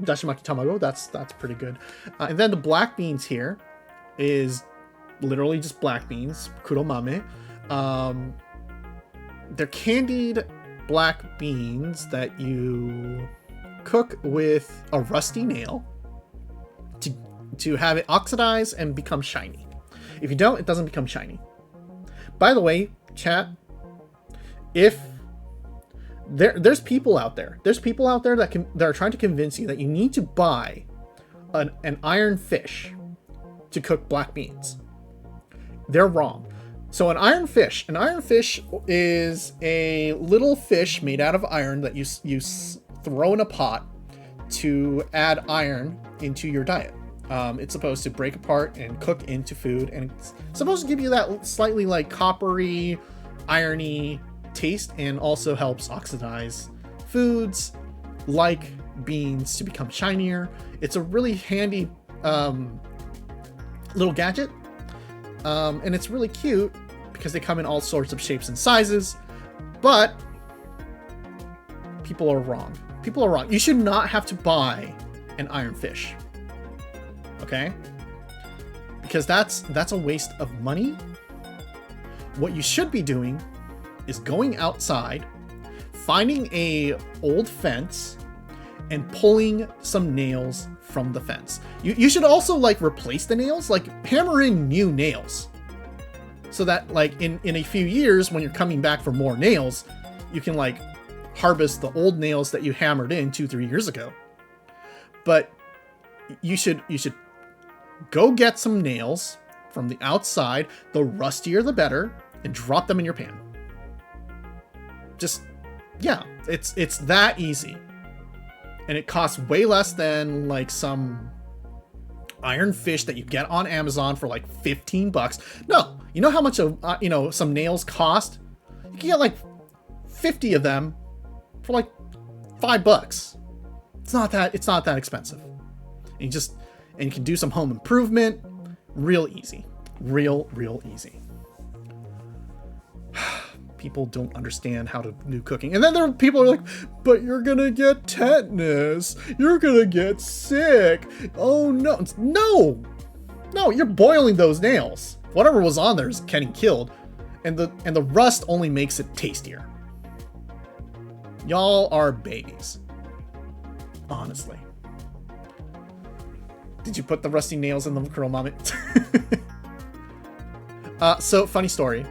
dashimaki tamago. That's pretty good. And then the black beans here is literally just black beans, kuromame. They're candied black beans that you cook with a rusty nail to have it oxidize and become shiny. If you don't, it doesn't become shiny. By the way, chat, if there's people out there that are trying to convince you that you need to buy an iron fish to cook black beans. They're wrong. So an iron fish is a little fish made out of iron that you throw in a pot to add iron into your diet. It's supposed to break apart and cook into food, and it's supposed to give you that slightly like coppery, irony taste, and also helps oxidize foods like beans to become shinier. It's a really handy little gadget, and it's really cute because they come in all sorts of shapes and sizes, but people are wrong. You should not have to buy an iron fish. Okay? Because that's a waste of money. What you should be doing is going outside, finding a old fence, and pulling some nails from the fence. You should also like replace the nails, like hammer in new nails. So that like in a few years when you're coming back for more nails, you can like harvest the old nails that you hammered in 2-3 years ago. But you should go get some nails from the outside, the rustier the better, and drop them in your pan. Just, yeah, it's that easy. And it costs way less than like some iron fish that you get on Amazon for like $15. No, you know how much some nails cost? You can get like 50 of them for like $5. It's not that expensive. And you can do some home improvement. Real easy. Real easy. People don't understand how to do cooking. And then there are people who are like, but you're gonna get tetanus. You're gonna get sick. Oh no. No, you're boiling those nails. Whatever was on there is getting killed. And the rust only makes it tastier. Y'all are babies. Honestly. Did you put the rusty nails in the kuromame? So, funny story.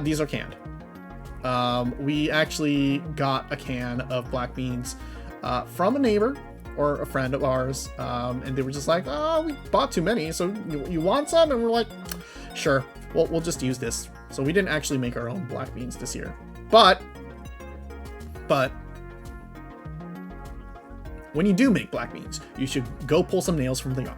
These are canned. We actually got a can of black beans from a neighbor or a friend of ours, and they were just like, oh, we bought too many, so you want some? And we're like, sure, we'll just use this. So we didn't actually make our own black beans this year. But when you do make black beans, you should go pull some nails from the yard.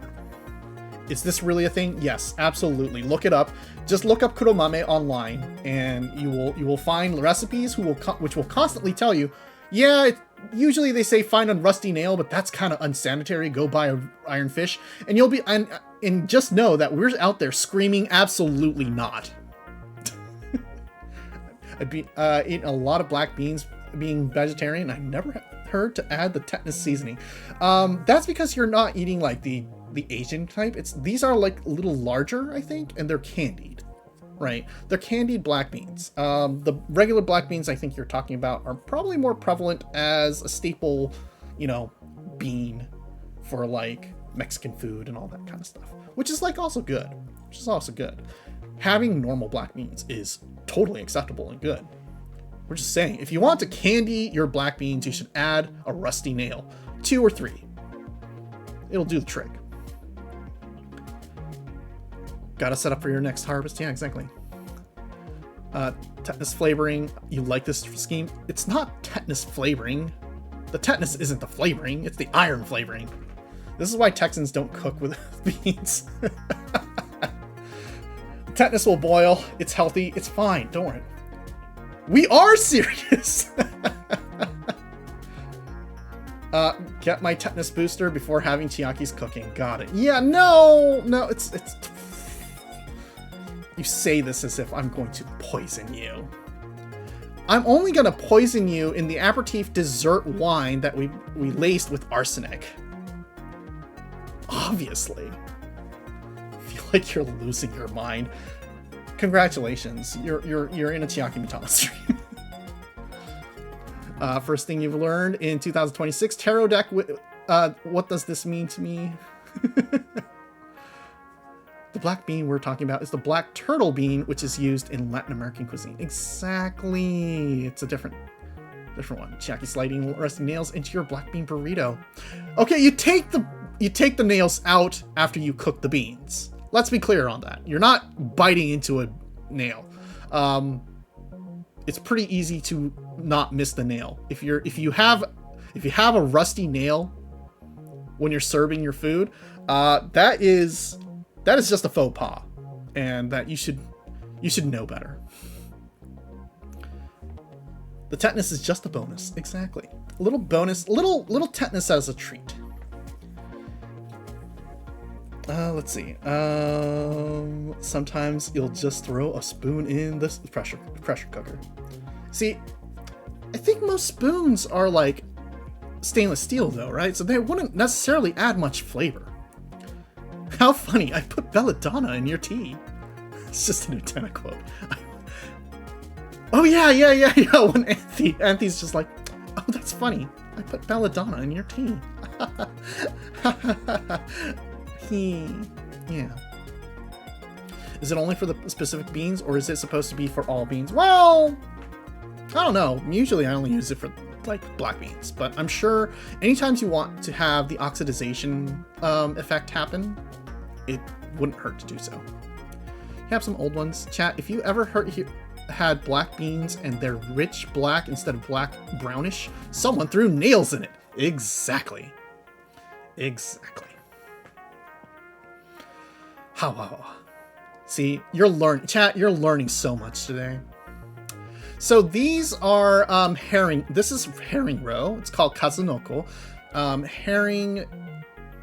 Is this really a thing? Yes, absolutely. Look it up. Just look up kuromame online, and you will find recipes which will constantly tell you, yeah, usually they say find a rusty nail, but that's kind of unsanitary. Go buy an iron fish, and you'll be and just know that we're out there screaming, absolutely not. I've been eating a lot of black beans being vegetarian. I never heard to add the tetanus seasoning. That's because you're not eating like the Asian type. These are like a little larger, I think, and they're candied, right? They're candied black beans. The regular black beans I think you're talking about are probably more prevalent as a staple, bean for like Mexican food and all that kind of stuff, which is also good. Having normal black beans is totally acceptable and good. We're just saying, if you want to candy your black beans, you should add a rusty nail, 2 or 3. It'll do the trick. Gotta set up for your next harvest. Yeah, exactly. Tetanus flavoring. You like this scheme? It's not tetanus flavoring. The tetanus isn't the flavoring. It's the iron flavoring. This is why Texans don't cook with beans. Tetanus will boil. It's healthy. It's fine. Don't worry. We are serious. Get my tetanus booster before having Chiaki's cooking. Got it. Yeah, no, it's you say this as if I'm going to poison you. I'm only gonna poison you in the aperitif dessert wine that we laced with arsenic. Obviously. I feel like you're losing your mind. Congratulations, you're in a Chiaki Mitama stream. First thing you've learned in 2026, tarot deck. What does this mean to me? The black bean we're talking about is the black turtle bean, which is used in Latin American cuisine. Exactly. It's a different one. Chiaki sliding rusty nails into your black bean burrito. Okay, you take the nails out after you cook the beans. Let's be clear on that. You're not biting into a nail. It's pretty easy to not miss the nail. If you have a rusty nail when you're serving your food, that is just a faux pas, and that you should know better. The tetanus is just a bonus. Exactly. A little bonus, little tetanus as a treat. Let's see. Sometimes you'll just throw a spoon in the pressure cooker. See, I think most spoons are like stainless steel though, right? So they wouldn't necessarily add much flavor. How funny, I put belladonna in your tea. It's just a Nutella quote. Oh yeah. When Anthony's just like, oh, that's funny. I put belladonna in your tea. Yeah. Is it only for the specific beans, or is it supposed to be for all beans? Well, I don't know. Usually I only use it for like black beans, but I'm sure anytime you want to have the oxidation effect happen, it wouldn't hurt to do so. You have some old ones. Chat, if you ever had black beans and they're rich black instead of black brownish, someone threw nails in it. Exactly. How? See, you're learning so much today. So these are herring. This is herring roe. It's called Kazunoko. Herring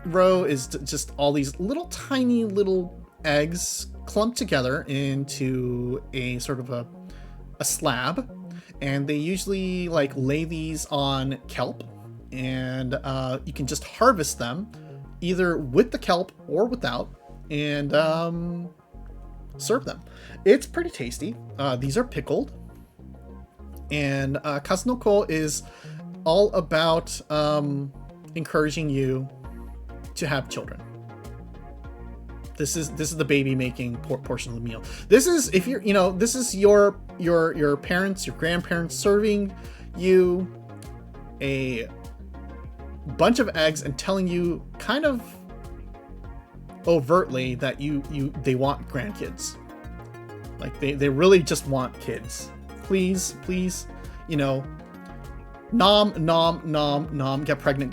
roe is just all these little tiny little eggs clumped together into a sort of a slab, and they usually like lay these on kelp, and you can just harvest them either with the kelp or without, and serve them. It's pretty tasty. These are pickled. And Kazunoko is all about encouraging you to have children. This is the baby making portion of the meal. This is if you're this is your parents, your grandparents serving you a bunch of eggs and telling you kind of overtly that they want grandkids. Like they really just want kids. Please, nom, get pregnant.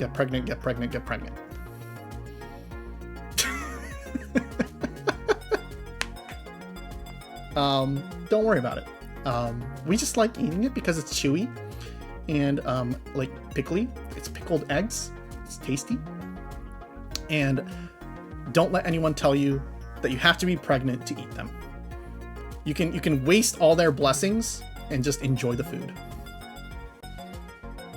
Don't worry about it. We just like eating it because it's chewy and like pickly. It's pickled eggs. It's tasty. And don't let anyone tell you that you have to be pregnant to eat them. You can waste all their blessings and just enjoy the food.